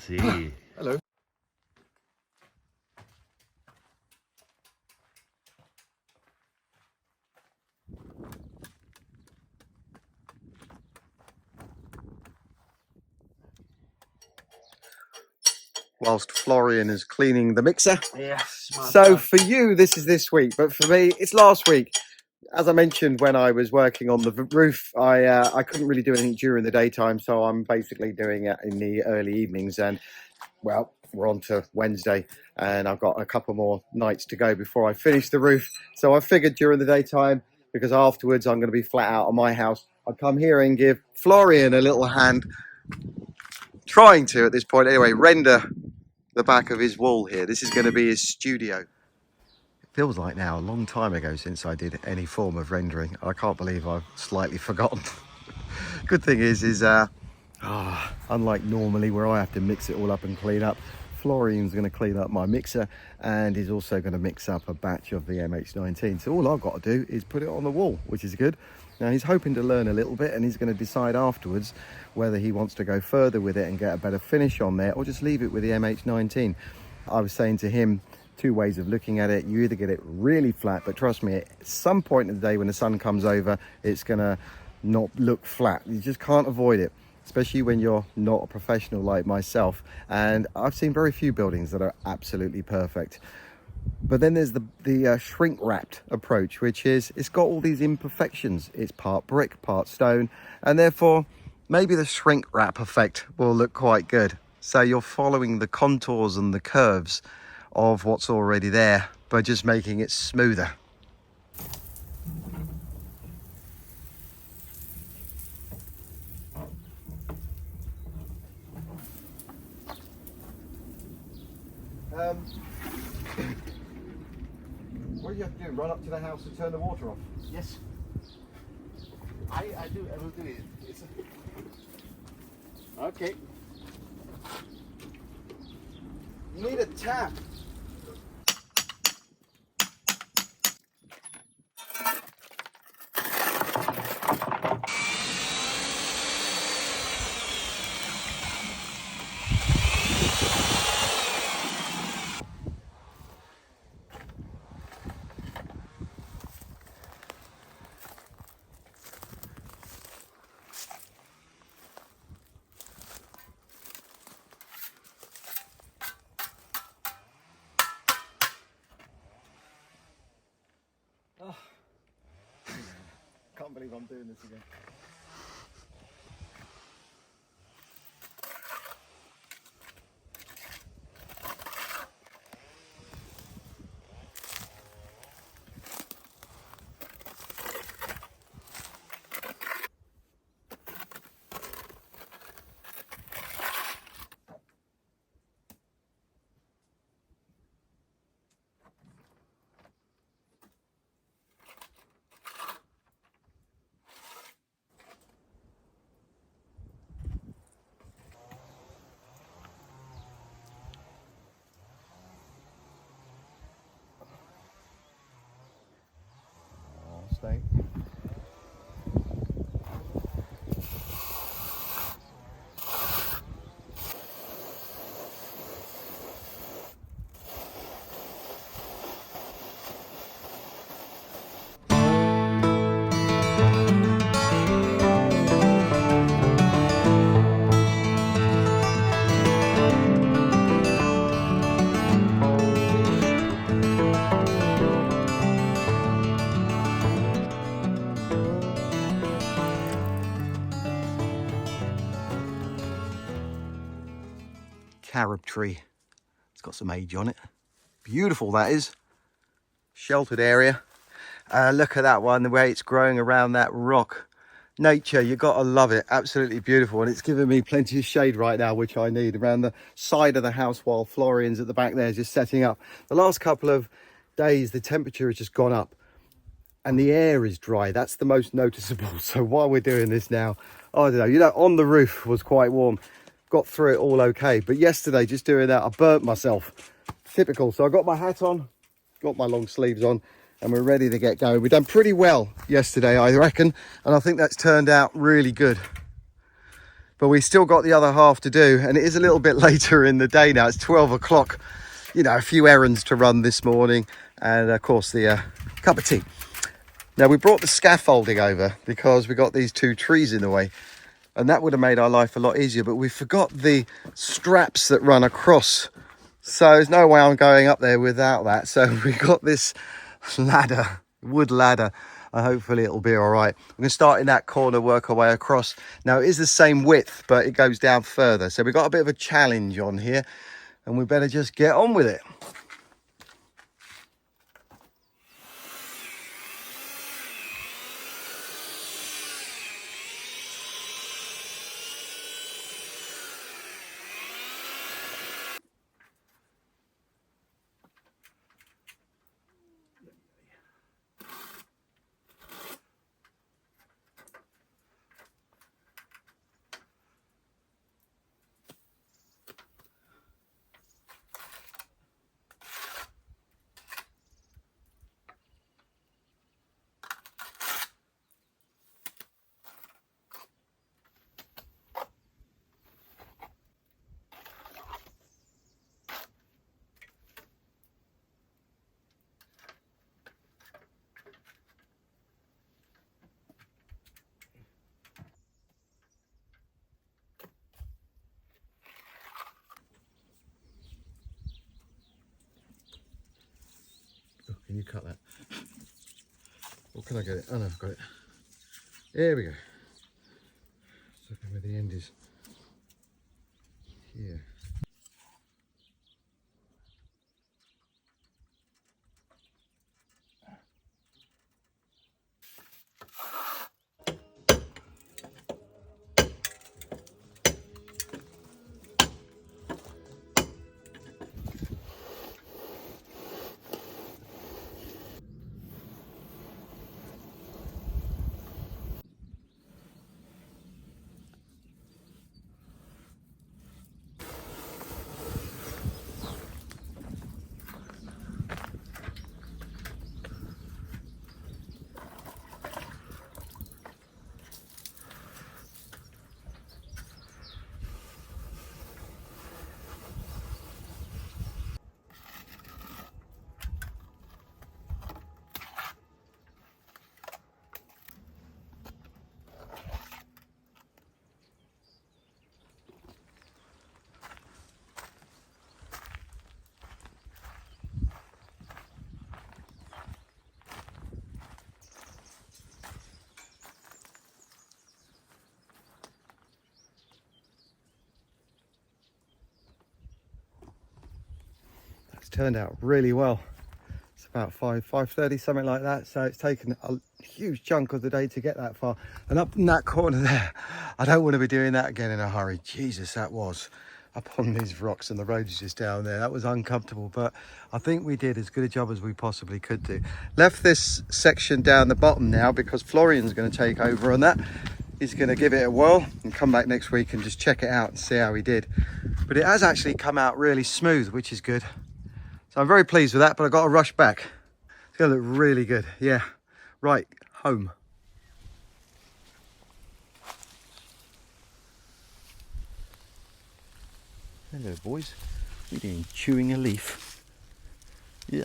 See. Hello. Whilst Florian is cleaning the mixer. Yes. So for you, this is this week, but for me, it's last week. As I mentioned, when I was working on the roof, I couldn't really do anything during the daytime, so I'm basically doing it in the early evenings. And well, we're on to Wednesday, and I've got a couple more nights to go before I finish the roof. So I figured during the daytime, because afterwards I'm going to be flat out on my house, I'd come here and give Florian a little hand, trying to, at this point anyway, render the back of his wall here. This is going to be his studio. It feels like now a long time ago since I did any form of rendering. I can't believe I've slightly forgotten. Good thing is unlike normally where I have to mix it all up and clean up, Florian's going to clean up my mixer, and he's also going to mix up a batch of the MH19. So all I've got to do is put it on the wall, which is good. Now he's hoping to learn a little bit, and he's going to decide afterwards whether he wants to go further with it and get a better finish on there, or just leave it with the MH19. I was saying to him, two ways of looking at it. You either get it really flat, but trust me, at some point in the day when the sun comes over, it's going to not look flat. You just can't avoid it, especially when you're not a professional like myself. And I've seen very few buildings that are absolutely perfect. But then there's the shrink wrapped approach, which is it's got all these imperfections. It's part brick, part stone, and therefore maybe the shrink wrap effect will look quite good. So you're following the contours and the curves of what's already there, but just making it smoother. What do you have to do? Run up to the house and turn the water off? Yes. I will do it. Okay. You need a tap. Oh. Can't believe I'm doing this again. Stay. Carob tree. It's got some age on it. Beautiful, that is. Sheltered area. Look at that one, the way it's growing around that rock. Nature, you got to love it. Absolutely beautiful. And it's giving me plenty of shade right now, which I need, around the side of the house while Florian's at the back there just setting up. The last couple of days, the temperature has just gone up and the air is dry. That's the most noticeable. So while we're doing this now, I don't know, you know, on the roof was quite warm. Got through it all okay, but yesterday just doing that I burnt myself. Typical. So I got my hat on, got my long sleeves on, and we're ready to get going. We've done pretty well yesterday, I reckon, and I think that's turned out really good. but we still got the other half to do, and it is a little bit later in the day now. It's 12 o'clock. You know, a few errands to run this morning, and of course the cup of tea. Now we brought the scaffolding over because we got these two trees in the way, and that would have made our life a lot easier, but we forgot the straps that run across, so there's no way I'm going up there without that. So we got this ladder, wood ladder, and hopefully it'll be all right. We're going to start in that corner, work our way across. Now it is the same width, but it goes down further, so we've got a bit of a challenge on here, and we better just get on with it. Oh, can you cut that? Or can I get it? Oh no, I've got it. There we go. Looking where the end is. Here. It's turned out really well. It's about 5:30, something like that. So it's taken a huge chunk of the day to get that far. And up in that corner there, I don't want to be doing that again in a hurry. Jesus, that was up on these rocks, and the road is just down there. That was uncomfortable, but I think we did as good a job as we possibly could do. Left this section down the bottom now because Florian's going to take over on that. He's going to give it a whirl and come back next week and just check it out and see how he did. But it has actually come out really smooth, which is good. So I'm very pleased with that, but I've got to rush back. It's going to look really good. Yeah, right, home. Hello, boys. What are you doing? Chewing a leaf. Yeah.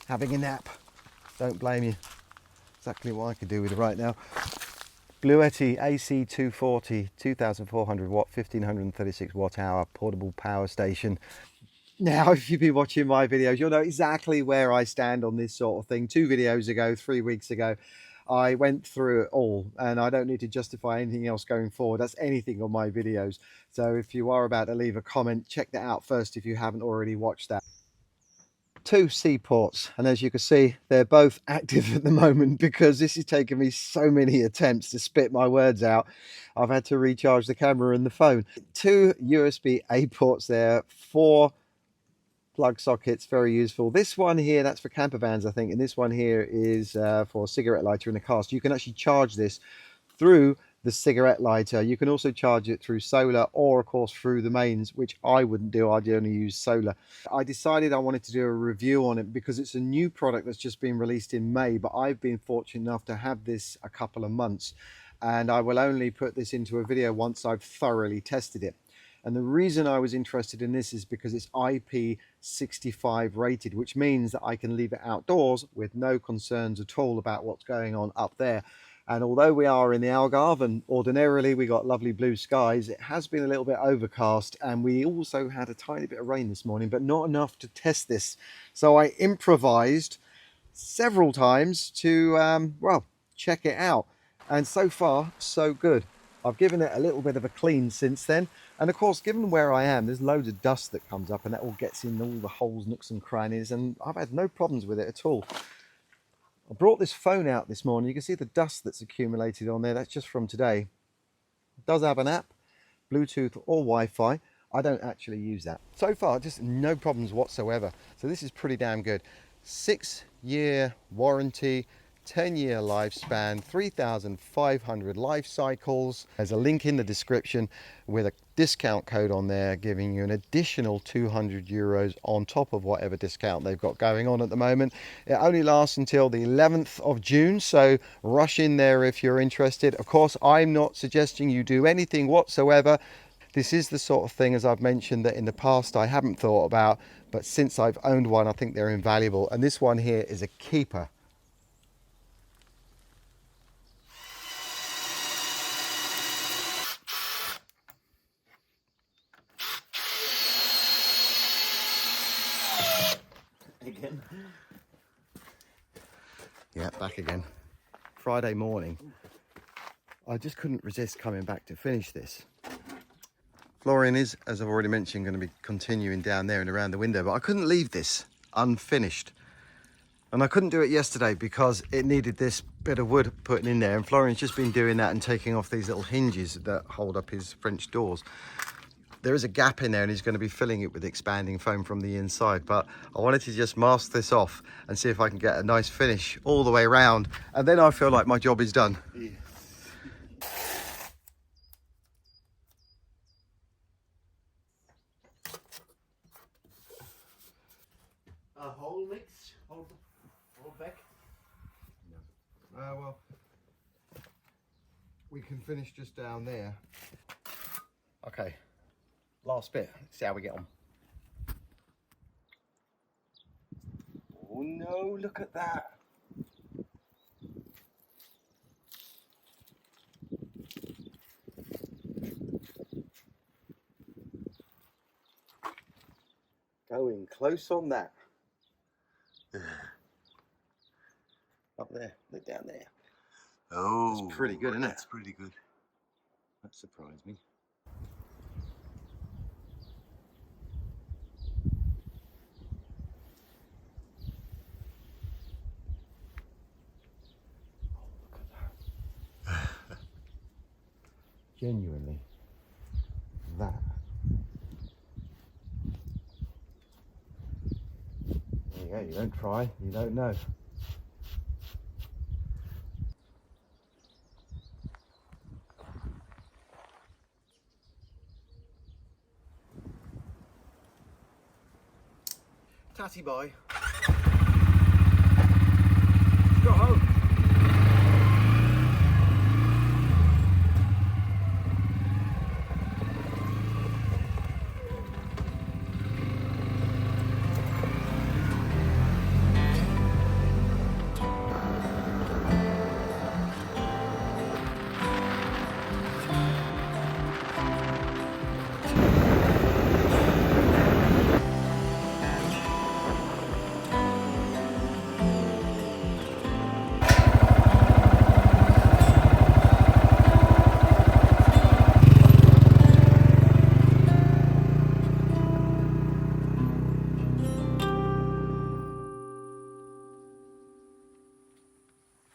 Having a nap. Don't blame you. Exactly what I could do with it right now. Bluetti AC240, 2400 watt, 1536 watt hour portable power station. Now, if you've been watching my videos, you'll know exactly where I stand on this sort of thing. 2 videos ago, 3 weeks ago, I went through it all, and I don't need to justify anything else going forward. That's anything on my videos. So if you are about to leave a comment, check that out first if you haven't already watched that. 2 seaports, and as you can see, they're both active at the moment because this has taken me so many attempts to spit my words out. I've had to recharge the camera and the phone. 2 USB-A ports there, 4 plug sockets, very useful. This one here, that's for camper vans, I think, and this one here is for a cigarette lighter in the car. So you can actually charge this through the cigarette lighter. You can also charge it through solar, or of course through the mains, which I wouldn't do. I'd only use solar. I decided I wanted to do a review on it because it's a new product that's just been released in May, but I've been fortunate enough to have this a couple of months. and I will only put this into a video once I've thoroughly tested it. And the reason I was interested in this is because it's IP65 rated, which means that I can leave it outdoors with no concerns at all about what's going on up there. And although we are in the Algarve and ordinarily we got lovely blue skies, it has been a little bit overcast, and we also had a tiny bit of rain this morning, but not enough to test this. So I improvised several times to, well, check it out. And so far, so good. I've given it a little bit of a clean since then. And of course, given where I am, there's loads of dust that comes up and that all gets in all the holes, nooks and crannies, and I've had no problems with it at all. I brought this phone out this morning. You can see the dust that's accumulated on there. That's just from today. It does have an app, Bluetooth or Wi-Fi. I don't actually use that. So far, just no problems whatsoever. So this is pretty damn good. 6-year warranty, 10-year lifespan, 3,500 life cycles. There's a link in the description with a discount code on there giving you an additional 200 euros on top of whatever discount they've got going on at the moment. It only lasts until the 11th of June, so rush in there if you're interested. Of course, I'm not suggesting you do anything whatsoever. This is the sort of thing, as I've mentioned, that in the past I haven't thought about, but since I've owned one, I think they're invaluable. And this one here is a keeper. Again. Yeah, back again. Friday morning. I just couldn't resist coming back to finish this. Flooring is, as I've already mentioned, going to be continuing down there and around the window, but I couldn't leave this unfinished. And I couldn't do it yesterday because it needed this bit of wood putting in there, and Florian's just been doing that and taking off these little hinges that hold up his French doors. There is a gap in there and he's going to be filling it with expanding foam from the inside, but I wanted to just mask this off and see if I can get a nice finish all the way around, and then I feel like my job is done. Yes. A whole mix, whole back. Well, we can finish just down there. Okay, last bit. Let's see how we get on. Oh no, look at that. Going close on that. Up there, look down there. Oh, that's pretty good, isn't it? That's pretty good. That surprised me. Oh, look at that. Genuinely, that. There you go, you don't try, you don't know. Tatty boy. Go home.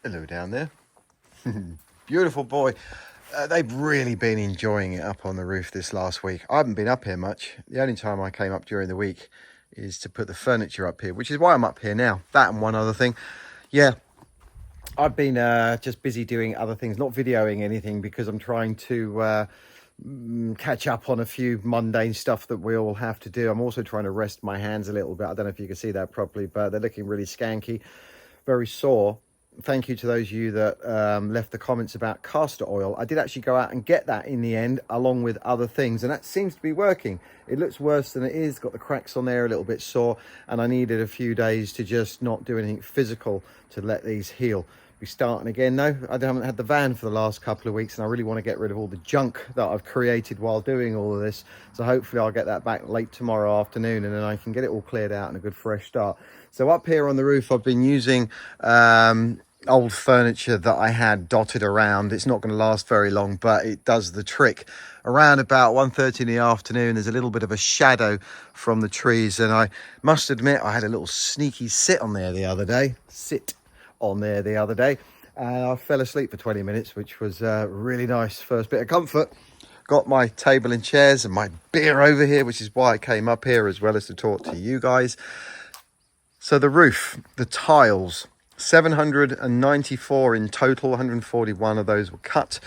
Hello down there. Beautiful boy. They've really been enjoying it up on the roof this last week. I haven't been up here much. The only time I came up during the week is to put the furniture up here, which is why I'm up here now. That and one other thing. Yeah, I've been just busy doing other things, not videoing anything, because I'm trying to catch up on a few mundane stuff that we all have to do. I'm also trying to rest my hands a little bit. I don't know if you can see that properly, but they're looking really skanky, very sore. thank you to those of you that left the comments about castor oil. I did actually go out and get that in the end, along with other things, and that seems to be working. It looks worse than it is, got the cracks on there, a little bit sore, and I needed a few days to just not do anything physical to let these heal. We're starting again though. I haven't had the van for the last couple of weeks, and I really want to get rid of all the junk that I've created while doing all of this. So hopefully I'll get that back late tomorrow afternoon, and then I can get it all cleared out and a good fresh start. So up here on the roof, I've been using old furniture that I had dotted around. It's not going to last very long, but it does the trick. Around about 1:30 in the afternoon, there's a little bit of a shadow from the trees, and I must admit I had a little sneaky sit on there the other day. And I fell asleep for 20 minutes, which was really nice. First bit of comfort. Got my table and chairs and my beer over here, which is why I came up here, as well as to talk to you guys. So the roof, the tiles, 794 in total, 141 of those were cut.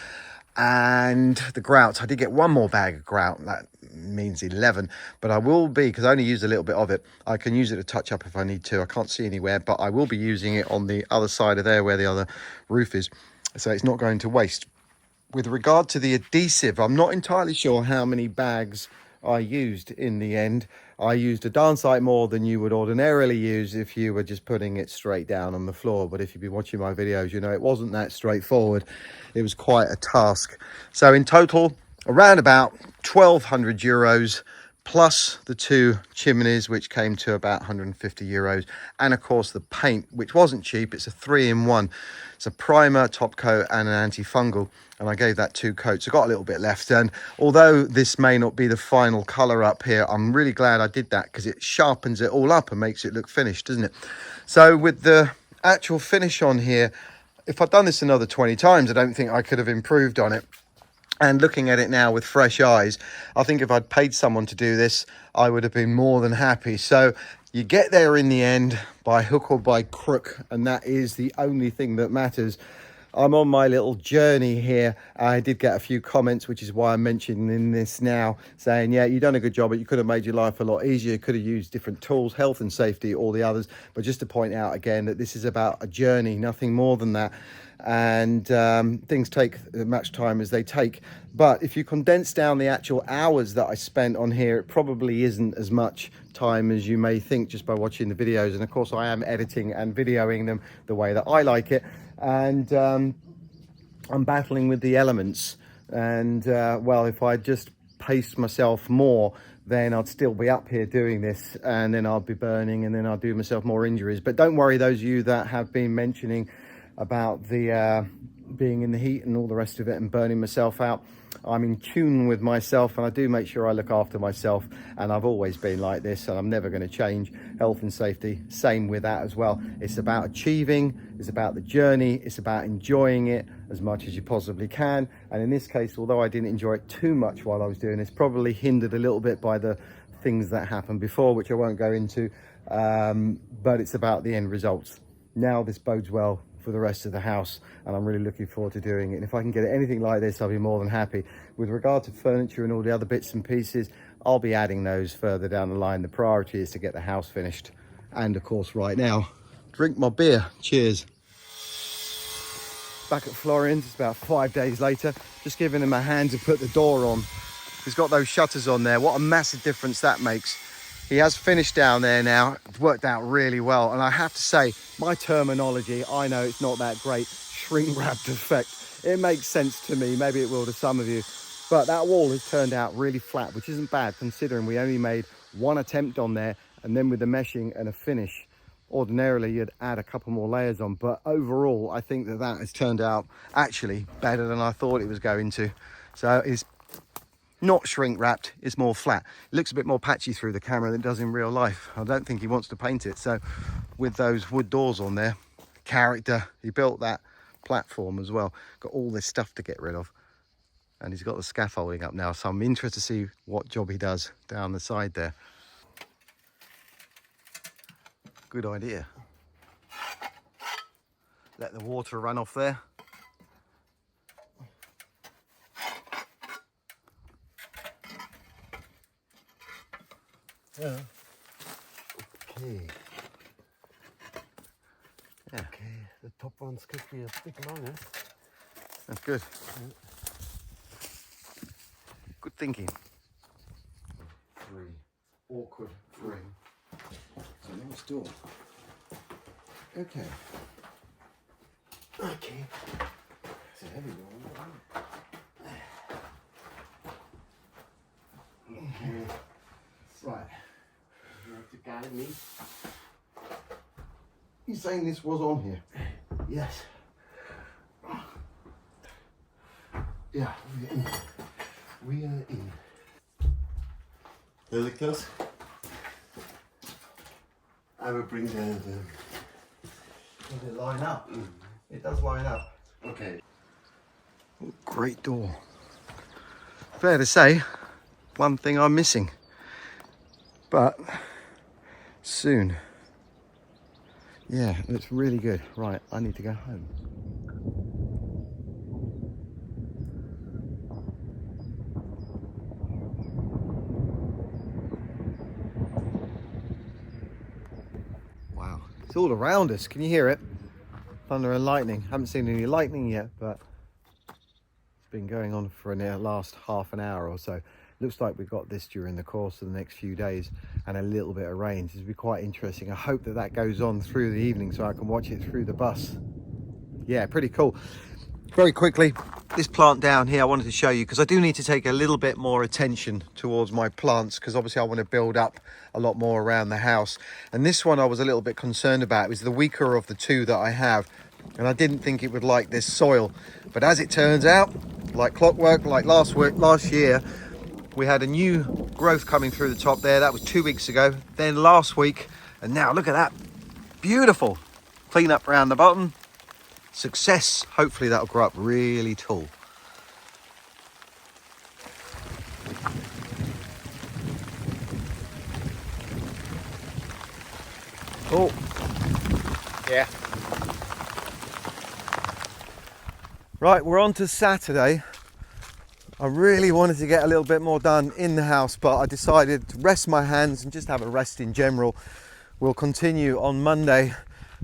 And the grout, I did get one more bag of grout. That means 11, but I will be, because I only used a little bit of it, I can use it to touch up if I need to. I can't see anywhere, but I will be using it on the other side of there where the other roof is, so it's not going to waste. With regard to the adhesive, I'm not entirely sure how many bags I used in the end. I used a darn sight more than you would ordinarily use if you were just putting it straight down on the floor. But if you've been watching my videos, you know it wasn't that straightforward. It was quite a task. So in total, around about 1,200 euros, plus the two chimneys, which came to about 150 euros. And of course the paint, which wasn't cheap. It's a 3-in-1. It's a primer, top coat and an antifungal. And I gave that 2 coats. I got a little bit left. And although this may not be the final colour up here, I'm really glad I did that, because it sharpens it all up and makes it look finished, doesn't it? So with the actual finish on here, if I'd done this another 20 times, I don't think I could have improved on it. And looking at it now with fresh eyes, I think if I'd paid someone to do this, I would have been more than happy. So you get there in the end by hook or by crook, and that is the only thing that matters. I'm on my little journey here. I did get a few comments, which is why I'm mentioning this now, saying, yeah, you've done a good job, but you could have made your life a lot easier. You could have used different tools, health and safety, all the others. But just to point out again that this is about a journey, nothing more than that. And things take as much time as they take. But if you condense down the actual hours that I spent on here, it probably isn't as much time as you may think just by watching the videos. And of course I am editing and videoing them the way that I like it. And I'm battling with the elements. And well, if I just paced myself more, then I'd still be up here doing this, and then I'll be burning, and then I'll do myself more injuries. But don't worry, those of you that have been mentioning about the being in the heat and all the rest of it and burning myself out, I'm in tune with myself, and I do make sure I look after myself, and I've always been like this, and I'm never going to change. Health and safety, same with that as well. It's about achieving, it's about the journey, it's about enjoying it as much as you possibly can. And in this case, although I didn't enjoy it too much while I was doing this, probably hindered a little bit by the things that happened before, which I won't go into, but it's about the end results. Now this bodes well for the rest of the house, and I'm really looking forward to doing it. And if I can get anything like this, I'll be more than happy. With regard to furniture and all the other bits and pieces, I'll be adding those further down the line. The priority is to get the house finished. And of course, right now, drink my beer. Cheers. Back at Florian's, it's about 5 days later, just giving him a hand to put the door on. He's got those shutters on there. What a massive difference that makes. He has finished down there now. It's worked out really well. And I have to say, my terminology, I know it's not that great, shrink wrapped effect. It makes sense to me. Maybe it will to some of you. But that wall has turned out really flat, which isn't bad considering we only made one attempt on there, and then with the meshing and a finish. Ordinarily, you'd add a couple more layers on. But overall, I think that that has turned out actually better than I thought it was going to. So it's not shrink wrapped, it's more flat. It looks a bit more patchy through the camera than it does in real life. I don't think he wants to paint it. So with those wood doors on there, character, he built that platform as well. Got all this stuff to get rid of. And he's got the scaffolding up now. So I'm interested to see what job he does down the side there. Good idea. Let the water run off there. Yeah. Okay. Yeah. Okay, the top ones could be a bit longer. That's good. Good thinking. 3. Awkward 3. So nice door. Okay. Okay. It's a heavy door. Okay. Right. You have to guide me. You saying this was on here? Yes. Yeah, we're in. We are in. Does it close? I will bring the Does it line up? It does line up. okay. Oh, great door. Fair to say, one thing I'm missing. But soon. Yeah, it looks really good. Right, I need to go home. Wow, it's all around us. Can you hear it? Thunder and lightning. Haven't seen any lightning yet, but it's been going on for the last half an hour or so. Looks like we've got this during the course of the next few days, and a little bit of rain. This will be quite interesting. I hope that that goes on through the evening so I can watch it through the bus. Yeah, pretty cool. Very quickly, this plant down here I wanted to show you because I do need to take a little bit more attention towards my plants, because obviously I want to build up a lot more around the house. And this one I was a little bit concerned about. It was the weaker of the two that I have, and I didn't think it would like this soil. But as it turns out, like clockwork, like last year, we had a new growth coming through the top there. That was 2 weeks ago. Then last week, and now look at that. Beautiful. Clean up around the bottom. Success. Hopefully that'll grow up really tall. Oh, yeah. Right, we're on to Saturday. I really wanted to get a little bit more done in the house, but I decided to rest my hands and just have a rest in general. We'll continue on Monday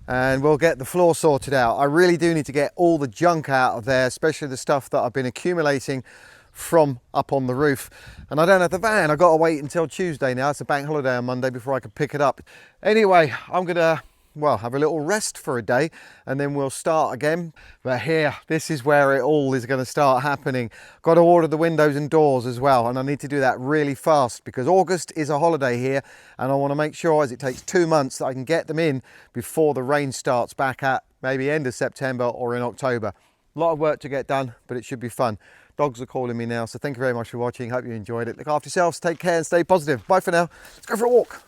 and we'll get the floor sorted out. I really do need to get all the junk out of there, especially the stuff that I've been accumulating from up on the roof. And I don't have the van. I've got to wait until Tuesday now. It's a bank holiday on Monday before I can pick it up. Anyway, I'm gonna have a little rest for a day and then we'll start again. But here, this is where it all is going to start happening. Got to order the windows and doors as well, and I need to do that really fast because August is a holiday here and I want to make sure, as it takes 2 months, that I can get them in before the rain starts back at maybe end of September or in October. A lot of work to get done, but it should be fun. Dogs are calling me now, so thank you very much for watching. Hope you enjoyed it. Look after yourselves, take care and stay positive. Bye for now. Let's go for a walk.